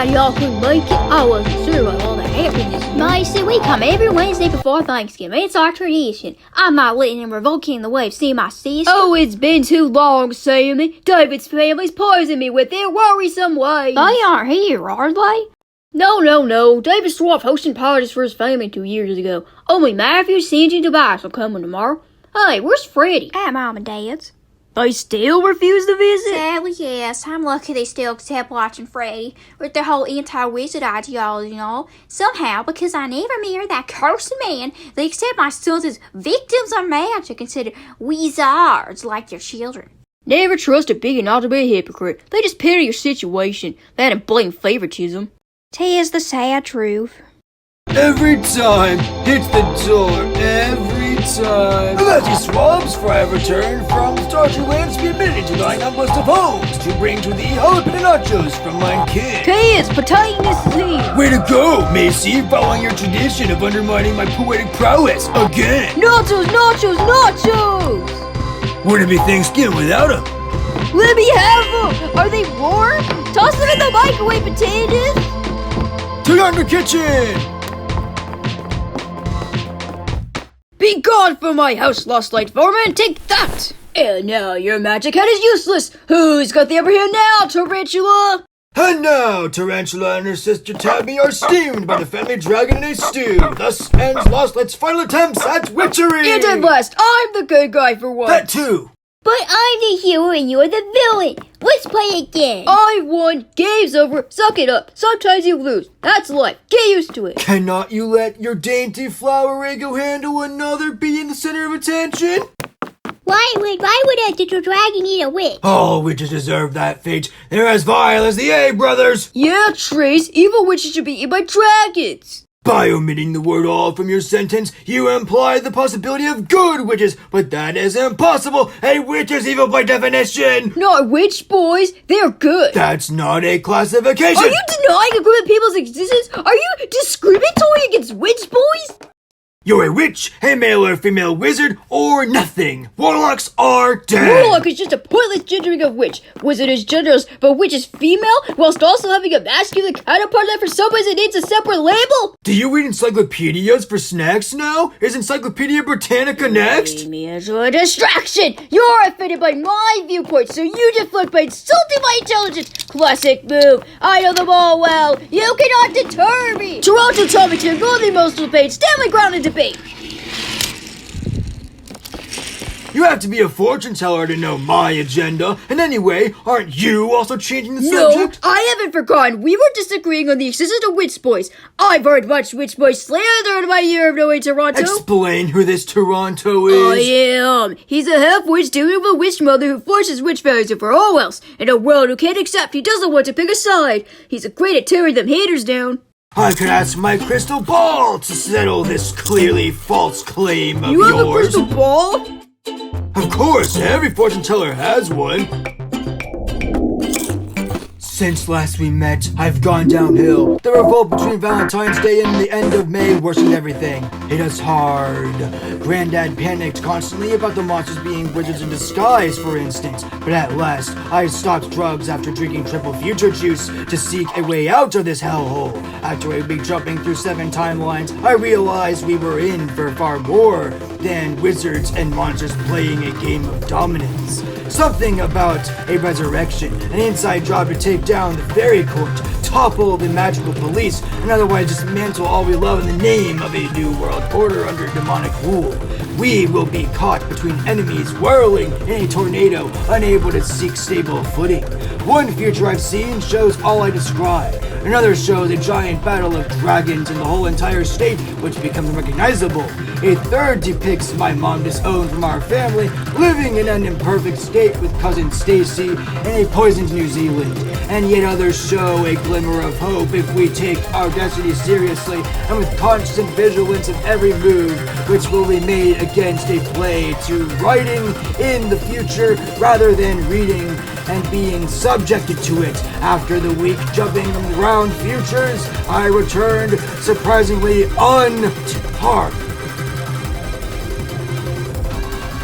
glad y'all couldn't make it. I wasn't sure about all the happiness. Macy, we come every Wednesday before Thanksgiving. It's our tradition. I'm not letting him revoke in the way of seeing my sister. Oh, it's been too long, Sammy. David's family's poisoned me with their worrisome ways. They aren't here, are they? No. David swapped hosting parties for his family 2 years ago. Only Matthew, Cindy, and Tobias are coming tomorrow. Hey, where's Freddie? At Mom and Dad's. They still refuse to visit? Sadly, yes. I'm lucky they still accept watching Freddie with their whole anti-wizard ideology and all. Somehow, because I never married that cursed man, they accept my sons as victims of magic and consider wizards like their children. Never trust a big enough to be a hypocrite. They just pity your situation. That and blatant favoritism. 'Tis the sad truth. Every time, hits the door, every time. Matthew Swabs, for I have returned from Starchy Lands to be admitted to thine humblest of homes to bring to thee jalapeno nachos from mine kin. 'Tis Potatonus is here. Way to go, Macy, following your tradition of undermining my poetic prowess again. Nachos! Would it be Thanksgiving without them? Let me have them! Are they warm? Toss them in the microwave, Potatonus! To yonder kitchen! Be gone from my house, lost light foreman! Take that! And now your magic head is useless! Who's got the upper hand now, Tarantula? And now, Tarantula and her sister Tabby are steamed by the family dragon in a stew. Thus ends Lost Light's final attempts at witchery! And at last, I'm the good guy for once! That too! But I'm the hero and you're the villain! Let's play again! I won! Game's over! Suck it up! Sometimes you lose! That's life! Get used to it! Cannot you let your dainty flower ego handle another be in the center of attention? Why would a little dragon eat a witch? All witches deserve that fate. They're as vile as the A brothers! Yeah, Trace, evil witches should be eaten by dragons! By omitting the word all from your sentence, you imply the possibility of good witches, but that is impossible! A witch is evil by definition! Not witch boys, they're good! That's not a classification! Are you denying a group of people's existence? Are you discriminatory against witch boys? You're a witch, a male or female wizard, or nothing. Warlocks are dead. Warlock is just a pointless gendering of witch. Wizard is genderless, but witch is female, whilst also having a masculine counterpart that for some reason needs a separate label. Do you read encyclopedias for snacks now? Is Encyclopedia Britannica next? Me as a distraction. You're offended by my viewpoint, so you deflect by insulting my intelligence. Classic move. I know them all well. You cannot deter me. Toronto told me to ignore the emotional pain, stand my ground and debate. You have to be a fortune teller to know my agenda. And anyway, aren't you also changing the No, subject? I haven't forgotten. We were disagreeing on the existence of witch boys. I've heard much witch boy slander in my year of knowing Toronto. Explain who this Toronto is. I am. He's a half-witch dealing with a witch mother who forces witch fairies over all else. In a world who can't accept he doesn't want to pick a side. He's great at tearing them haters down. I could ask my crystal ball to settle this clearly false claim of yours. You have a crystal ball? Of course, every fortune teller has one. Since last we met, I've gone downhill. The revolt between Valentine's Day and the end of May worsened everything. Hit us hard. Granddad panicked constantly about the monsters being wizards in disguise, for instance. But at last, I stopped drugs after drinking triple future juice to seek a way out of this hellhole. After a week jumping through 7 timelines, I realized we were in for far more than wizards and monsters playing a game of dominance. Something about a resurrection, an inside job to take down the fairy court, topple the magical police, and otherwise dismantle all we love in the name of a new world order under demonic rule. We will be caught between enemies whirling in a tornado, unable to seek stable footing. One future I've seen shows all I describe. Another shows a giant battle of dragons in the whole entire state, which becomes unrecognizable. A third depicts my mom disowned from our family, living in an imperfect state with cousin Stacy in a poisoned New Zealand. And yet others show a glimmer of hope if we take our destiny seriously and with constant vigilance of every move which will be made against a play to writing in the future rather than reading and being subjected to it. After the week jumping around futures, I returned surprisingly unharmed.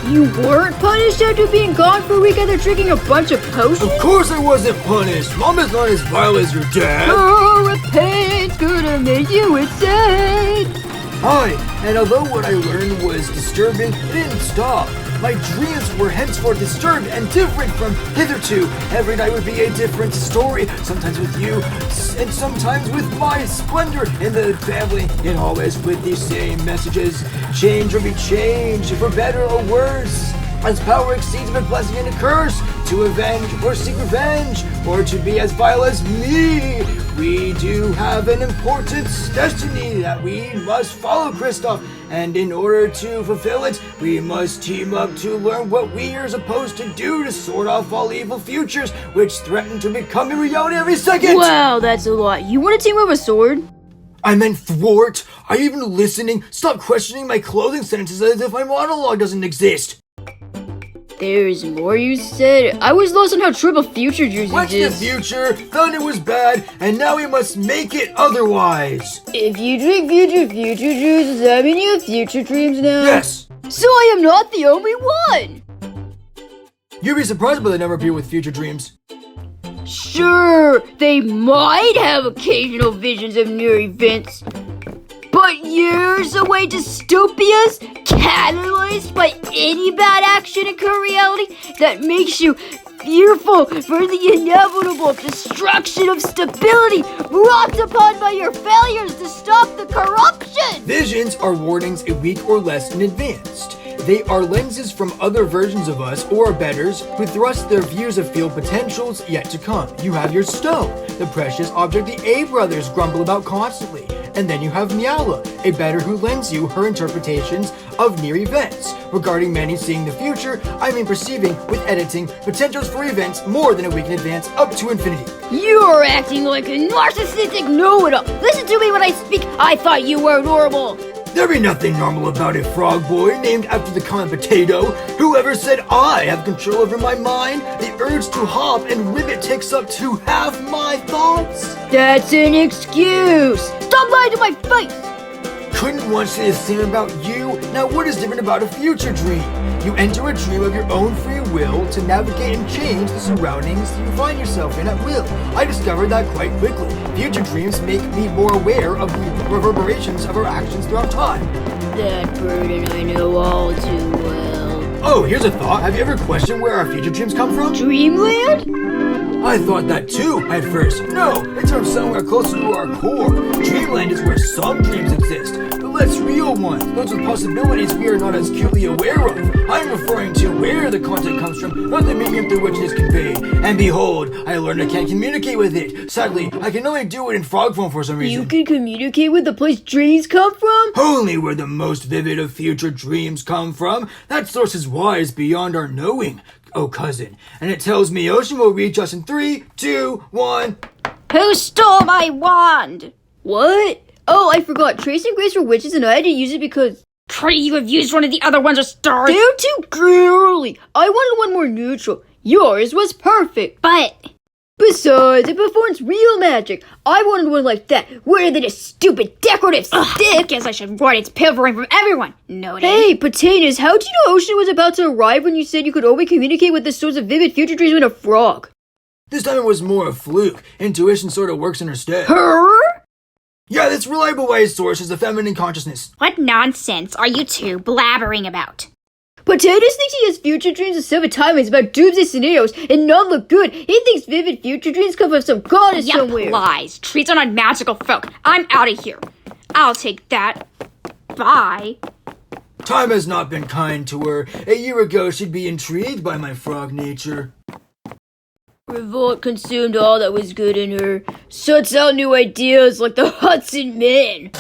You weren't punished after being gone for a week after drinking a bunch of potions? Of course I wasn't punished. Mom is not as vile as your dad. Oh, repent's gonna make you insane. Hi, and although what I learned was disturbing, it didn't stop. My dreams were henceforth disturbed and different from hitherto. Every night would be a different story, sometimes with you, and sometimes with my splendor in the family, and always with the same messages. Change or be changed, for better or worse. As power exceeds a blessing and a curse, to avenge or seek revenge, or to be as vile as me. We do have an important destiny that we must follow, Kristof, and in order to fulfill it, we must team up to learn what we are supposed to do to sort off all evil futures, which threaten to become a reality every second. Wow, that's a lot. You want to team up a sword? I meant thwart. Are you even listening? Stop questioning my closing sentences as if my monologue doesn't exist. There's more you said. I was lost on how triple future dreams What's the exist. future? Thought it was bad, and now we must make it otherwise. If you drink future dreams, does that mean you have future dreams now? Yes. So I am not the only one. You'd be surprised by the number of people with future dreams. Sure, they might have occasional visions of near events, but years away dystopias catalyzed by any bad action occur reality that makes you fearful for the inevitable destruction of stability wrought upon by your failures to stop the corruption. Visions are warnings a week or less in advance. They are lenses from other versions of us, or betters, who thrust their views of field potentials yet to come. You have your stone, the precious object the A brothers grumble about constantly. And then you have Miala, a better who lends you her interpretations of near events. Regarding many seeing the future, I mean perceiving, with editing, potentials for events more than a week in advance up to infinity. You're acting like a narcissistic know-it-all. Listen to me when I speak. I thought you were normal. There be nothing normal about a frog boy named after the common potato. Whoever said I have control over my mind? The urge to hop and ribbit takes up to half my thoughts. That's an excuse. Stop lying to my face. Couldn't one say the same about you? Now what is different about a future dream? You enter a dream of your own free will to navigate and change the surroundings you find yourself in at will. I discovered that quite quickly. Future dreams make me more aware of the reverberations of our actions throughout time. That burden I know all too well. Oh, here's a thought. Have you ever questioned where our future dreams come from? Dreamland? I thought that too at first. No, it's from somewhere closer to our core. Dreamland is where some dreams exist, the less real ones, those with possibilities we are not as acutely aware of. I'm referring to where the content comes from, not the medium through which it is conveyed. And behold, I learned I can't communicate with it. Sadly, I can only do it in frog form for some reason. You can communicate with the place dreams come from? Only where the most vivid of future dreams come from. That source is wise beyond our knowing, oh cousin. And it tells me ocean will reach us in 3, 2, 1. Who stole my wand? What? Oh, I forgot. Trace and Grace were witches and I had to use it because... Pretty, you have used one of the other ones as stars. They're too girly. I wanted one more neutral. Yours was perfect. But... Besides, it performs real magic. I wanted one like that, rather than a stupid decorative stick. Guess I should ward its pilfering from everyone. Noted. Hey, Potatonus, how'd you know Ocean was about to arrive when you said you could only communicate with the source of vivid future dreams with a frog? This time it was more a fluke. Intuition sort of works in her stead. Her? Yeah, this reliable wise source is the feminine consciousness. What nonsense are you two blabbering about? Potatonus thinks he has future dreams of 7 timelines about doomsday scenarios and none look good. He thinks vivid future dreams come from some goddess Yep, somewhere. lies. Treats are not magical folk. I'm out of here. I'll take that. Bye. Time has not been kind to her. A year ago, she'd be intrigued by my frog nature. Revolt consumed all that was good in her. Shuts out new ideas like the Hudson Men.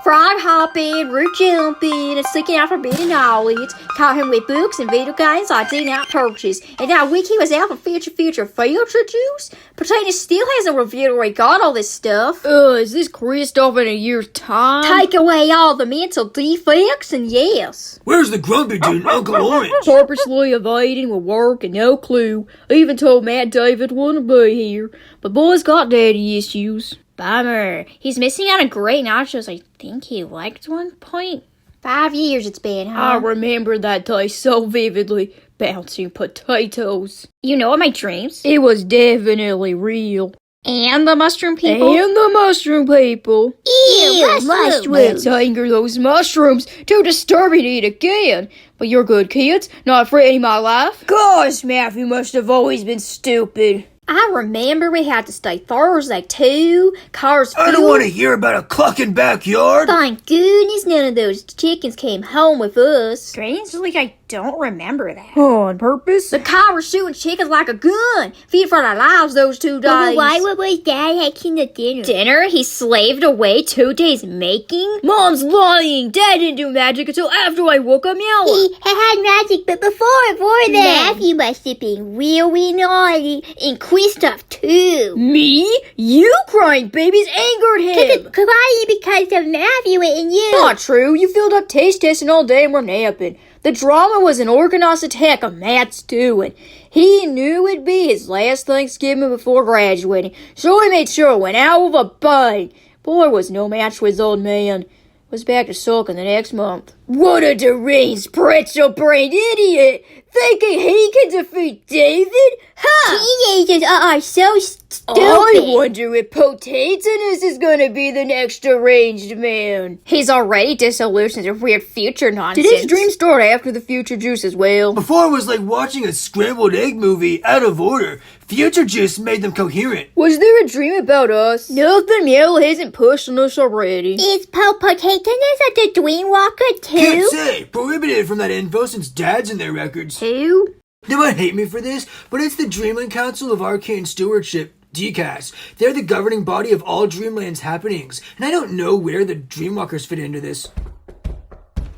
Frog hopping, root jumping, and seeking out forbidden knowledge. Caught him with books and video games I did not purchase. And now Wiki was out for future future juice. Potato still hasn't revealed where he got all this stuff. Is this Kristof in a year's time? Take away all the mental defects and yes. Where's the grumpy dude, Uncle Orange? Purposely evading with work and no clue. Even told Matt David wouldn't be here. But boy's got daddy issues. Bummer. He's missing out on great nachos I think he liked one point. 5 years it's been, huh? I remember that day so vividly. Bouncing potatoes. You know what my dreams? It was definitely real. And the mushroom people? And the mushroom people. Ew, mushrooms. Let's anger those mushrooms. Too disturbing to eat again. But you're good kids, not threatening my life. Gosh, Matthew must have always been stupid. I remember we had to stay Thursday, too. Cars I don't want to hear about a clucking backyard. Thank goodness none of those chickens came home with us. Strangely, I don't remember that. On purpose? The car was shooting chickens like a gun. Feed for their lives those 2 days. Why was Dad making the dinner? Dinner he slaved away 2 days making? Mom's lying. Dad didn't do magic until after I woke up yelling. He had magic, but before that, Matthew must have been really naughty, and Kristof too. Me? You crying babies angered him. Crying because of Matthew and you. Not true. You filled up taste testing all day and were napping. The drama was an organized attack of Matt's doing. He knew it'd be his last Thanksgiving before graduating, so he made sure it went out with a bang. Boy was no match for his old man. Was back to sulking the next month. What a deranged, pretzel-brained idiot! Thinking he can defeat David? Ha! Teenagers are so stupid. I wonder if Potatonus is gonna be the next deranged man. He's already disillusioned with weird future nonsense. Did his dream start after the future juice as well? Before it was like watching a scrambled egg movie out of order. Future juice made them coherent. Was there a dream about us? Nothing Mel hasn't pushed on us already. Is Potatonus the dream walker too? Can't say. Prohibited from that info since Dad's in their records. Who? They might hate me for this, but it's the Dreamland Council of Arcane Stewardship, DCAS. They're the governing body of all Dreamland's happenings, and I don't know where the Dreamwalkers fit into this.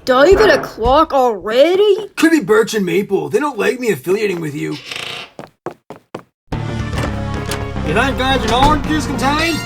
David o'clock already? Could be Birch and Maple. They don't like me affiliating with you. You think guys an orange juice contained?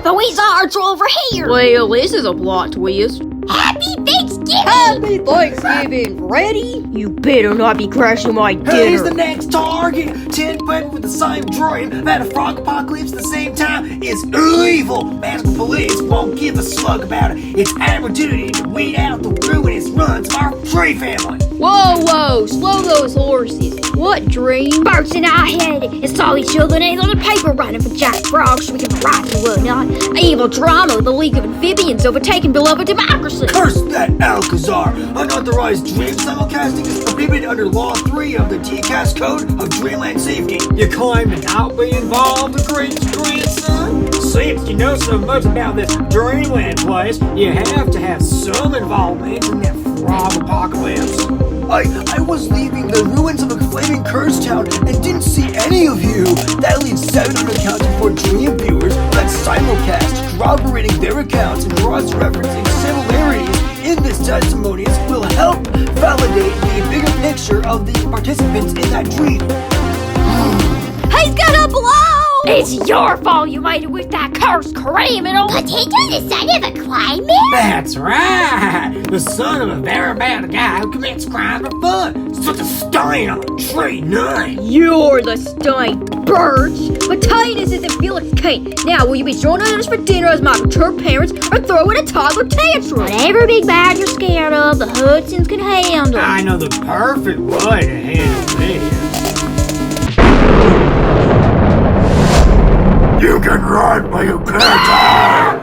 The Wizards are over here. Well, this is a plot twist. Happy Thanksgiving! Happy Thanksgiving, ready? You better not be crashing my dinner. Who's the next target? 10 men with the same dream about a frog apocalypse at the same time is evil. Masked police won't give a slug about it. It's our opportunity to weed out the ruinous runs of our tree family. Whoa, slow those horses. What dream? Birch and I had it. It's all these children ain't on the paper running for giant frogs so we can write and whatnot. Evil drama with the League of Amphibians overtaking beloved democracy. Curse that Alcazar! Unauthorized dream simulcasting is prohibited under Law 3 of the TCAS Code of Dreamland Safety. You claim to not be involved, the great grandson? Since you know so much about this Dreamland place, you have to have some involvement in that frog apocalypse. I was leaving the ruins of a flaming curse town and didn't see any of you. That leaves 7 unaccounted for dream viewers that simulcast, corroborating their accounts and cross-referencing similarities in this testimonies will help validate the bigger picture of the participants in that dream. He's gonna blow! It's your fault you made it with that cursed criminal. Potato the son of a climber? That's right! The son of a very bad guy who commits crime for fun. Such a stain on a tree name. You're the stain, Birch. Potatonus isn't Felix Kane. Now, will you be joining us for dinner as my perturbed parents or throwing a toddler tantrum? Whatever big bad you're scared of, the Hudsons can handle. I know the perfect way to handle this. You can run, but you can't hide!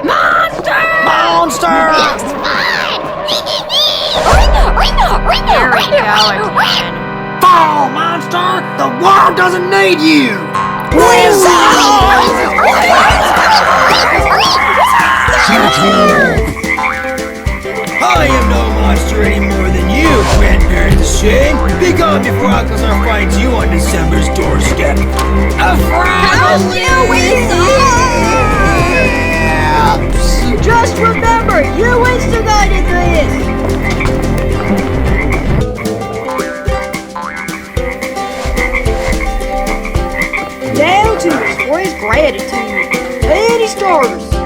Monster! Monster! Looks fun! Fall, monster! The world doesn't need you! I am no monster any more than you, grandparents of shame. Be gone before Alcazar finds you on December's doorstep. A frog! Just remember, you instigated this! Now to express gratitude. Any starters?